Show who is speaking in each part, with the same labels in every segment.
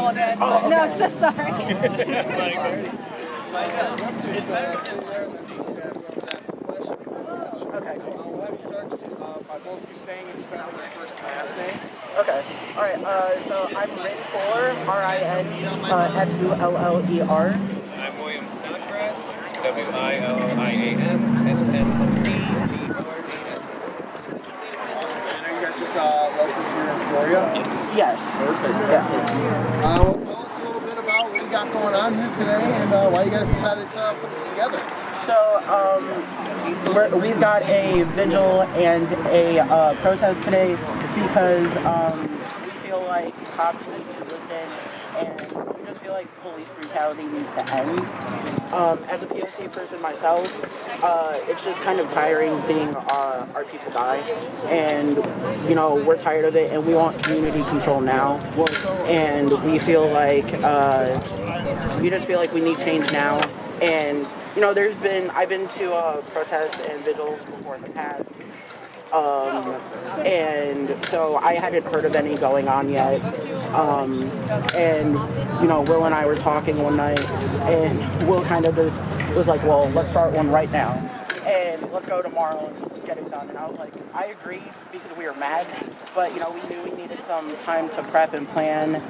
Speaker 1: all of this.
Speaker 2: Oh, okay.
Speaker 1: No, so sorry.
Speaker 3: Just sit there and then just look at whoever's asking questions.
Speaker 2: Okay.
Speaker 3: I'll have you start just by both of you saying and spelling your first and last name.
Speaker 2: Okay. All right. So I'm Rin Fuller, Rinfuller.
Speaker 4: I'm William Snodgrass, WILLIAMSNDGRAS.
Speaker 3: Awesome, man. Are you guys just locals here in Peoria?
Speaker 2: Yes.
Speaker 3: Perfect.
Speaker 2: Yeah.
Speaker 3: Well, tell us a little bit about what you got going on here today and why you guys decided to put this together.
Speaker 2: So we've got a vigil and a protest today because we feel like cops need to listen, and we just feel like police brutality needs to end. As a POC person myself, it's just kind of tiring seeing our people die, and we're tired of it, and we want community control now, and we feel like we just feel like we need change now. And I've been to protests and vigils before in the past, and so I hadn't heard of any going on yet. And Will and I were talking one night, and Will kind of just was like, "Well, let's start one right now, and let's go tomorrow and get it done." And I was like, "I agree," because we were mad, but we knew we needed some time to prep and plan.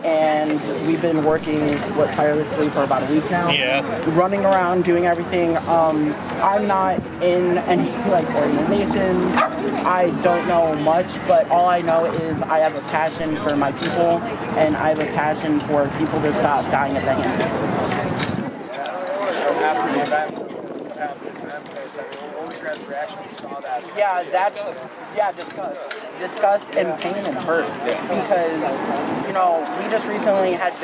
Speaker 2: And we've been working tirelessly for about a week now.
Speaker 4: Yeah.
Speaker 2: Running around doing everything. I'm not in any organizations. I don't know much, but all I know is I have a passion for my people, and I have a passion for people to stop dying at the hands of police.
Speaker 3: After the event, what happened in that place? What was your guys' reaction when you saw that?
Speaker 2: Disgust and pain and hurt, because we just recently had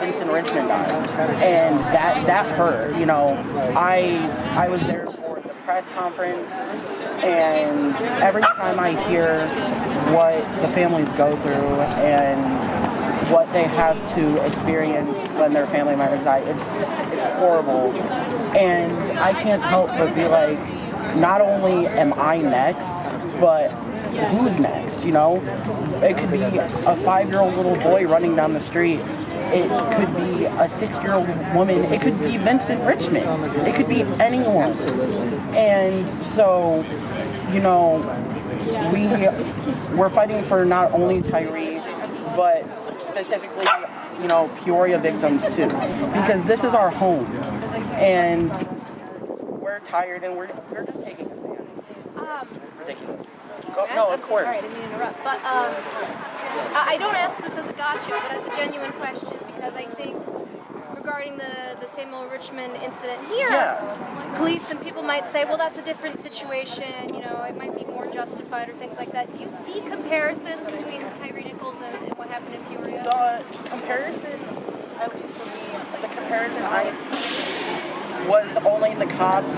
Speaker 2: Vincent Richmond die, and that hurt. I was there for the press conference, and every time I hear what the families go through and what they have to experience when their family members die, it's horrible, and I can't help but be like, not only am I next, but who's next? It could be a 5-year-old little boy running down the street. It could be a 6-year-old woman. It could be Vincent Richmond. It could be anyone. And so, we're fighting for not only Tyre, but specifically, Peoria victims too, because this is our home, and we're tired, and we're just taking a stand. It's ridiculous. No, of course.
Speaker 1: Sorry, I didn't mean to interrupt. But I don't ask this as a gotcha, but as a genuine question, because I think regarding the Samuel Richmond incident here, police and people might say, well, that's a different situation, it might be more justified or things like that. Do you see comparisons between Tyre Nichols and what happened in Peoria?
Speaker 2: The comparison, at least for me, the comparison I see was only the cops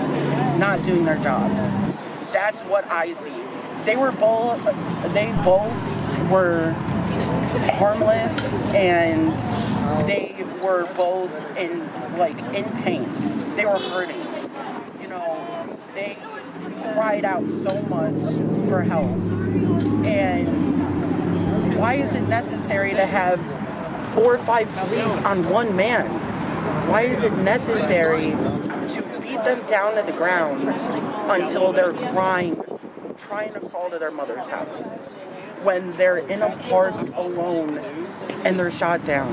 Speaker 2: not doing their jobs. That's what I see. They both were harmless, and they were both in pain. They were hurting. They cried out so much for help. And why is it necessary to have 4 or 5 police on one man? Why is it necessary to beat them down to the ground until they're crying, trying to crawl to their mother's house, when they're in a park alone and they're shot down?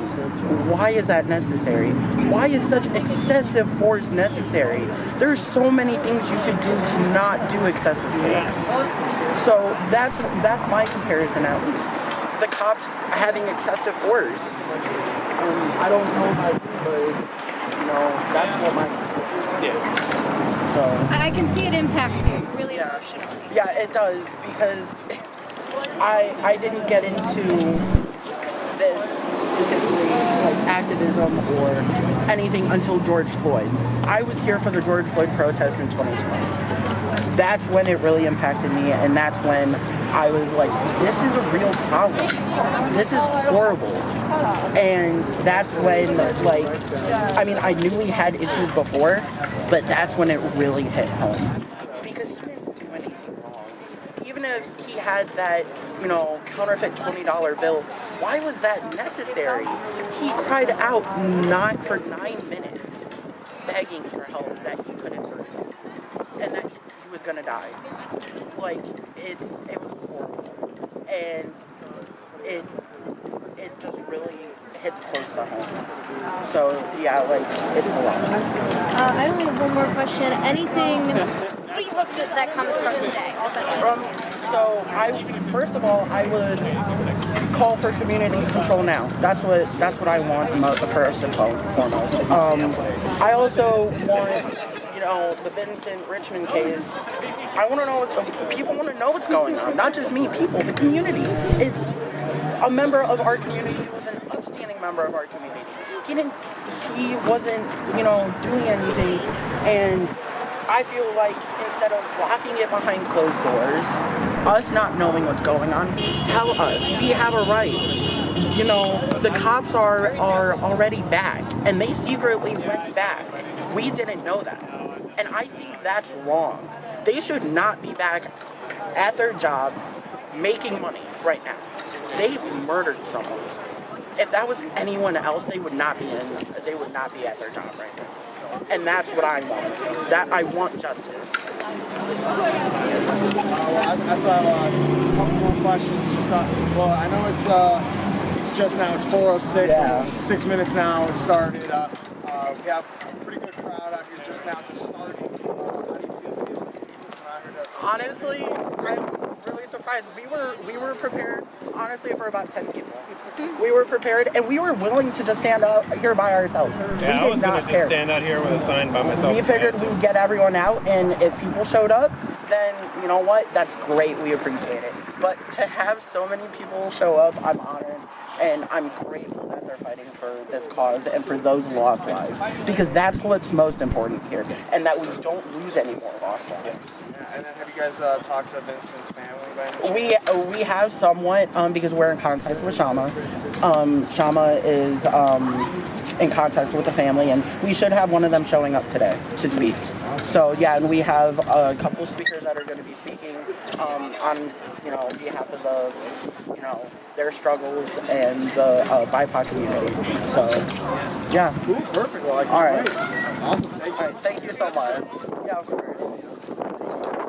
Speaker 2: Why is that necessary? Why is such excessive force necessary? There's so many things you could do to not do excessive force. So that's my comparison, at least. The cops having excessive force. I don't know about you, but that's what my comparison is. So
Speaker 1: I can see it impacts you really emotionally.
Speaker 2: Yeah, it does, because I didn't get into this specifically activism or anything until George Floyd. I was here for the George Floyd protest in 2020. That's when it really impacted me, and that's when I was like, this is a real problem. This is horrible. And that's when, I knew we had issues before, but that's when it really hit home. Because he didn't do anything wrong. Even if he had that, counterfeit $20 bill, why was that necessary? He cried out not for 9 minutes, begging for help that he couldn't breathe, and that he was gonna die. Like, it was horrible, and it just really hits close to home. So yeah, like, it's a lot.
Speaker 1: I only have one more question. Anything? What do you hope that comes from today, essentially?
Speaker 2: First of all, I would call for community control now. That's what I want first and foremost. I also want, the Vincent Richmond case. I want to know. People want to know what's going on. Not just me, people, the community. It's a member of our community. He was an upstanding member of our community. He wasn't, doing anything, and I feel like instead of locking it behind closed doors, us not knowing what's going on, tell us. We have a right. The cops are already back, and they secretly went back. We didn't know that, and I think that's wrong. They should not be back at their job making money right now. They murdered someone. If that was anyone else, they would not be at their job right now. And that's what I want. I want justice.
Speaker 3: I still have a couple more questions. I know it's just now. It's 4:06.
Speaker 2: Yeah.
Speaker 3: 6 minutes now. It started. We have a pretty good crowd out here just now. Just starting. How do you feel seeing these people around here?
Speaker 2: Honestly, I'm really surprised. We were prepared, honestly, for about 10 people. We were prepared, and we were willing to just stand out here by ourselves.
Speaker 4: Yeah, I
Speaker 2: We
Speaker 4: was
Speaker 2: did
Speaker 4: going
Speaker 2: not
Speaker 4: to
Speaker 2: care.
Speaker 4: just stand out here with a sign by myself.
Speaker 2: We figured we'd get everyone out, and if people showed up, then you know what? That's great. We appreciate it. But to have so many people show up, I'm honored, and I'm grateful that they're fighting for this cause and for those lost lives, because that's what's most important here, and that we don't lose any more lost lives.
Speaker 3: Yeah, and then have you guys talked to Vincent's family by any chance?
Speaker 2: We have somewhat, because we're in contact with Shama. Shama is in contact with the family, and we should have one of them showing up today to speak. So yeah, and we have a couple speakers that are going to be speaking on behalf of their struggles and the BIPOC community. So yeah.
Speaker 3: Ooh, perfect. Well,
Speaker 2: All right.
Speaker 3: Awesome. Thank you.
Speaker 2: All right. Thank you so much. Yeah, of course.